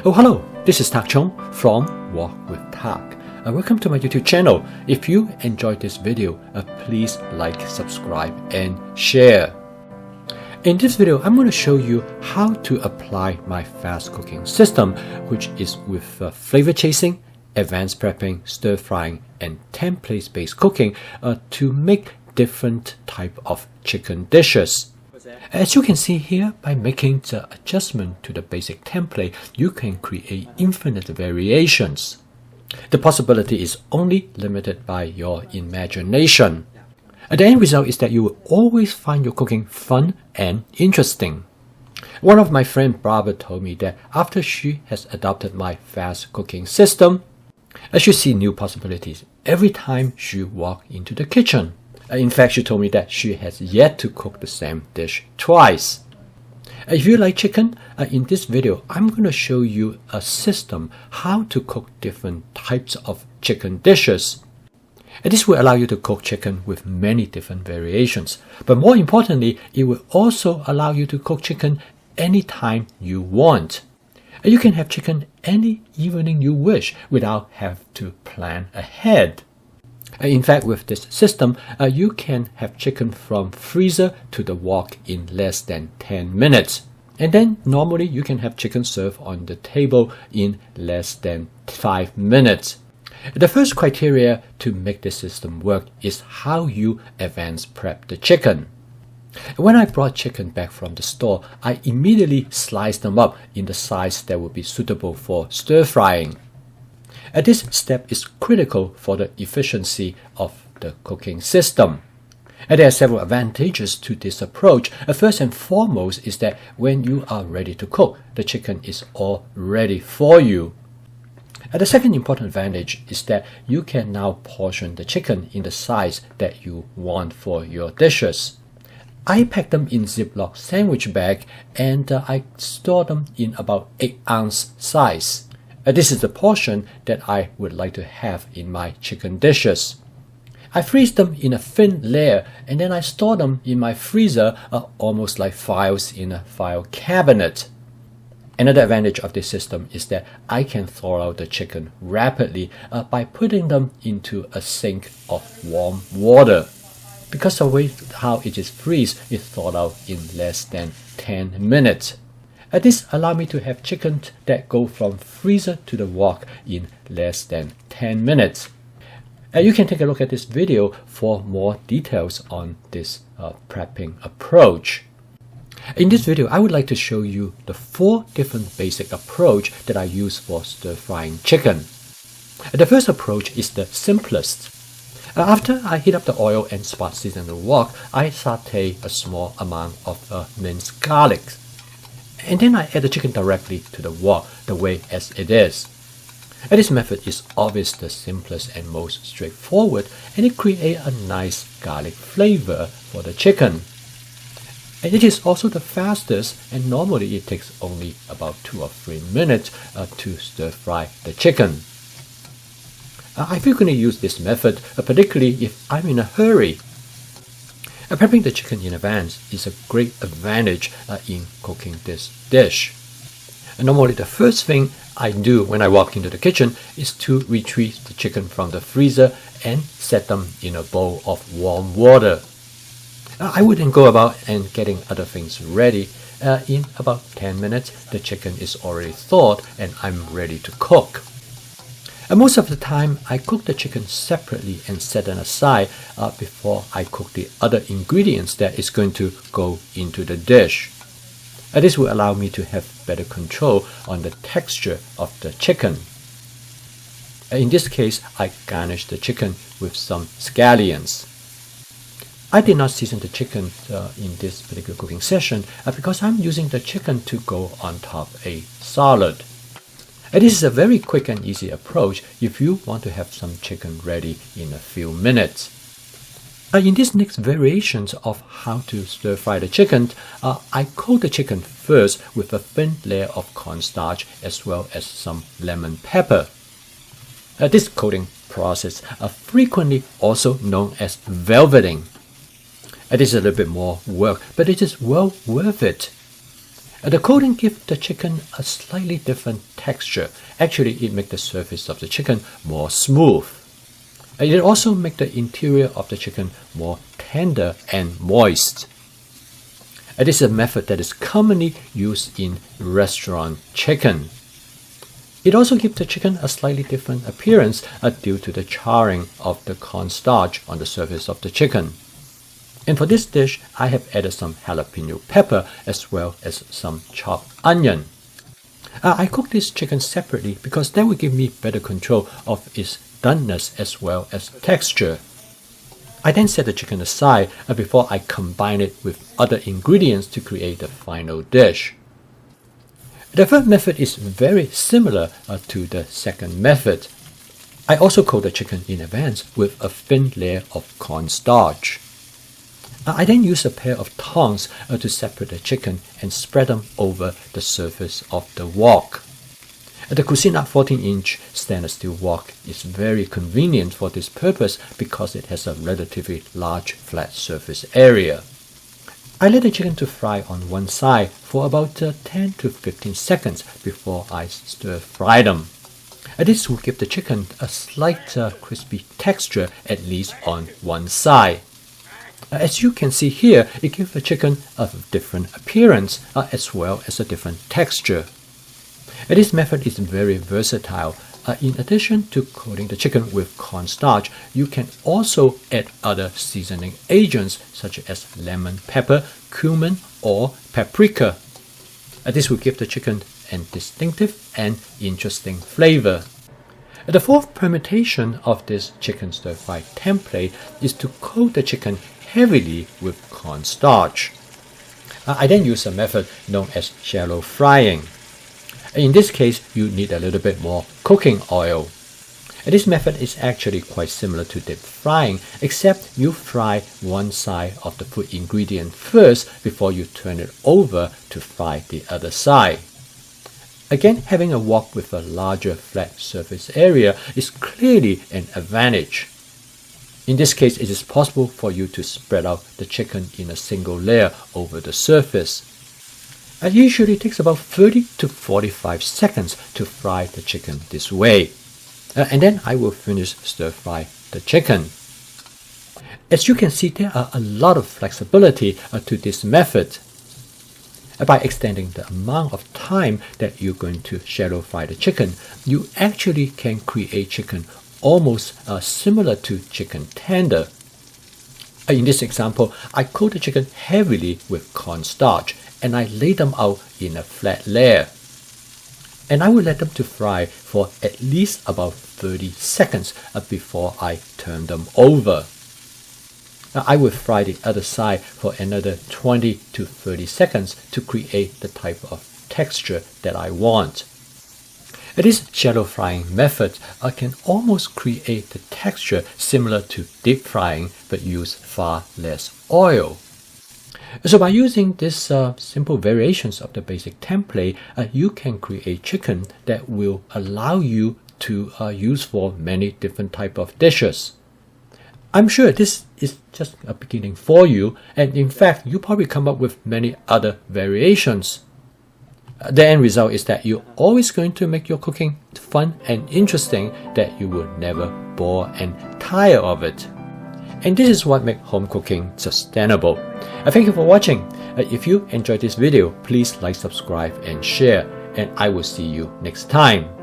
Oh, hello, this is Tak Chong from Walk with Tak. Welcome to my YouTube channel. If you enjoyed this video, please like, subscribe, and share. In this video, I'm going to show you how to apply my fast cooking system, which is with flavor chasing, advanced prepping, stir frying, and template-based cooking to make different type of chicken dishes. As you can see here, by making the adjustment to the basic template, you can create infinite variations. The possibility is only limited by your imagination. The end result is that you will always find your cooking fun and interesting. One of my friend Barbara told me that after she has adopted my fast cooking system, she sees new possibilities every time she walks into the kitchen. In fact, she told me that she has yet to cook the same dish twice. If you like chicken, in this video, I'm going to show you a system how to cook different types of chicken dishes. This will allow you to cook chicken with many different variations. But more importantly, it will also allow you to cook chicken anytime you want. You can have chicken any evening you wish without having to plan ahead. In fact, with this system, you can have chicken from freezer to the wok in less than 10 minutes. And then normally you can have chicken served on the table in less than 5 minutes. The first criteria to make this system work is how you advance prep the chicken. When I brought chicken back from the store, I immediately sliced them up in the size that would be suitable for stir frying. This step is critical for the efficiency of the cooking system. There are several advantages to this approach. First and foremost is that when you are ready to cook, the chicken is all ready for you. The second important advantage is that you can now portion the chicken in the size that you want for your dishes. I pack them in Ziploc sandwich bag and I store them in about 8-ounce size. This is the portion that I would like to have in my chicken dishes. I freeze them in a thin layer and then I store them in my freezer almost like files in a file cabinet. Another advantage of this system is that I can thaw out the chicken rapidly by putting them into a sink of warm water. Because of the way how it is freezed, it's thawed out in less than 10 minutes. This allows me to have chicken that go from freezer to the wok in less than 10 minutes. You can take a look at this video for more details on this prepping approach. In this video, I would like to show you the 4 different basic approach that I use for stir frying chicken. The first approach is the simplest. After I heat up the oil and spot season the wok, I saute a small amount of minced garlic. And then I add the chicken directly to the wok the way as it is. This method is always the simplest and most straightforward, and it creates a nice garlic flavor for the chicken. And it is also the fastest, and normally it takes only about 2 or 3 minutes to stir fry the chicken. I frequently use this method, particularly if I'm in a hurry. Prepping the chicken in advance is a great advantage in cooking this dish. Normally the first thing I do when I walk into the kitchen is to retrieve the chicken from the freezer and set them in a bowl of warm water. I would then go about and getting other things ready. In about 10 minutes, the chicken is already thawed and I'm ready to cook. Most of the time, I cook the chicken separately and set them aside before I cook the other ingredients that is going to go into the dish. This will allow me to have better control on the texture of the chicken. In this case, I garnish the chicken with some scallions. I did not season the chicken in this particular cooking session because I'm using the chicken to go on top a salad. This is a very quick and easy approach if you want to have some chicken ready in a few minutes. In this next variations of how to stir fry the chicken, I coat the chicken first with a thin layer of cornstarch as well as some lemon pepper. This coating process frequently also known as velveting. It is a little bit more work, but it is well worth it. The coating gives the chicken a slightly different texture. Actually, it makes the surface of the chicken more smooth. It also makes the interior of the chicken more tender and moist. This is a method that is commonly used in restaurant chicken. It also gives the chicken a slightly different appearance due to the charring of the cornstarch on the surface of the chicken. And for this dish, I have added some jalapeno pepper as well as some chopped onion. I cook this chicken separately because that will give me better control of its doneness as well as texture. I then set the chicken aside before I combine it with other ingredients to create the final dish. The third method is very similar to the second method. I also coat the chicken in advance with a thin layer of cornstarch. I then use a pair of tongs to separate the chicken and spread them over the surface of the wok. The Cuisinart 14-inch stainless steel wok is very convenient for this purpose because it has a relatively large flat surface area. I let the chicken to fry on one side for about 10 to 15 seconds before I stir fry them. This will give the chicken a slight crispy texture, at least on one side. As you can see here, it gives the chicken a different appearance as well as a different texture. This method is very versatile. In addition to coating the chicken with cornstarch, you can also add other seasoning agents such as lemon pepper, cumin, or paprika. This will give the chicken a distinctive and interesting flavor. The fourth permutation of this chicken stir-fry template is to coat the chicken heavily with cornstarch. I then use a method known as shallow frying. In this case, you need a little bit more cooking oil. This method is actually quite similar to deep frying, except you fry one side of the food ingredient first before you turn it over to fry the other side. Again, having a wok with a larger flat surface area is clearly an advantage. In this case, it is possible for you to spread out the chicken in a single layer over the surface. It usually takes about 30 to 45 seconds to fry the chicken this way. And then I will finish stir fry the chicken. As you can see, there are a lot of flexibility to this method. By extending the amount of time that you're going to shallow fry the chicken, you actually can create chicken almost similar to chicken tender. In this example, I coat the chicken heavily with cornstarch and I lay them out in a flat layer. And I will let them to fry for at least about 30 seconds before I turn them over. Now, I will fry the other side for another 20 to 30 seconds to create the type of texture that I want. This shallow frying method can almost create the texture similar to deep frying but use far less oil. So by using these simple variations of the basic template, you can create chicken that will allow you to use for many different types of dishes. I'm sure this is just a beginning for you, and in fact, you probably come up with many other variations. The end result is that you're always going to make your cooking fun and interesting, that you will never bore and tire of it. And this is what makes home cooking sustainable. Thank you for watching. If you enjoyed this video, please like, subscribe, and share. And I will see you next time.